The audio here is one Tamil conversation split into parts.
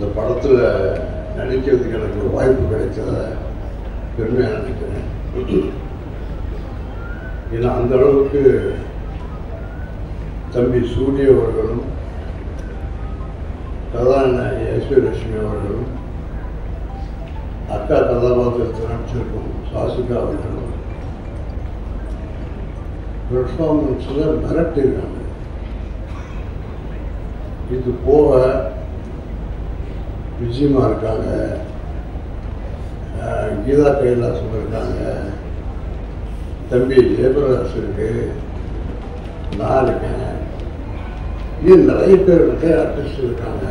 இந்த படத்தில் நடிக்கிறதுக்கு எனக்கு ஒரு வாய்ப்பு கிடைச்சத பெருமையாக நினைக்கிறேன். ஏன்னா அந்த அளவுக்கு தம்பி சூரிய அவர்களும் கதாநாயகி ஐஸ்வர்யலட்சுமி அவர்களும் அக்கா கதாபாத்திரத்தை நடிச்சிருக்கும் சாசிகா அவர்களும் பெர்ஃபார்மன்ஸில் மிரட்டிருக்காங்க. இது போக விஜயமா இருக்காங்க, கீதா கைலாசம் இருக்காங்க, தம்பி ஜெயபிரகாஷ் இருக்கு, நான் இருக்கேன், இன்னும் நிறைய பேர் நிறைய ஆர்டிஸ்ட் இருக்காங்க.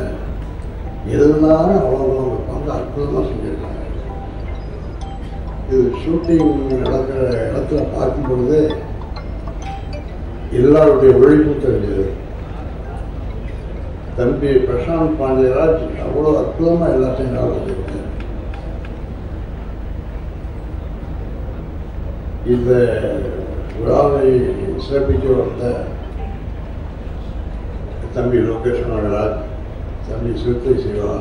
எல்லாரும் அவ்வளோ பங்கு அற்புதமாக செஞ்சுருக்காங்க. இது ஷூட்டிங் நடக்கிற இடத்துல பார்க்கும் பொழுது எல்லாருடைய உழைப்பும் தெரிஞ்சது. தம்பி பிரசாந்த் பாண்டியராஜ் அவ்வளோ அற்புதமாக எல்லாத்தையும் ஆரம்பிச்சிருக்காரு. இந்த விழாவை சிறப்பிக்க வந்த தம்பி லோகேஷ் நாகராஜ், தம்பி சிறுத்தை சிவா,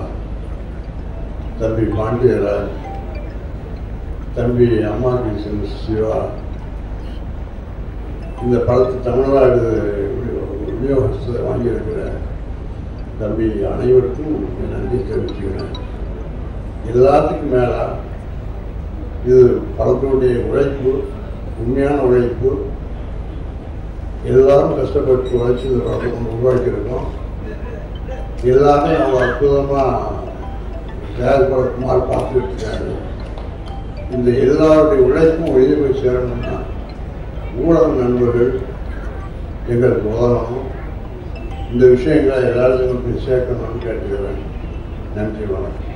தம்பி பாண்டியராஜ், தம்பி அம்மா கிருஷ்ணன் சிவா, இந்த படத்தை தமிழ்நாடு விநியோகத்தை வாங்கியிருக்கிற தம்பி அனைவருக்கும் நன்றி தெரிவிச்சுக்கிறேன். எல்லாத்துக்கும் மேலே இது படத்தினுடைய உழைப்பு, உண்மையான உழைப்பு. எல்லாரும் கஷ்டப்பட்டு உழைச்சி இந்த படத்தை உருவாக்கியிருக்கோம். எல்லாமே அவங்க அற்புதமாக செயல்படுத்துமாறு பார்த்துட்டு இருக்காங்க. இந்த எல்லாருடைய உழைப்பும் வெளியே போய் சேரணும்னா ஊடக நண்பர்கள் எங்களுக்கு உதவணும். இந்த விஷயங்களை எல்லாருக்கும் போய் சேர்க்கணும்னு கேட்டுக்கிறேன். நன்றி, வணக்கம்.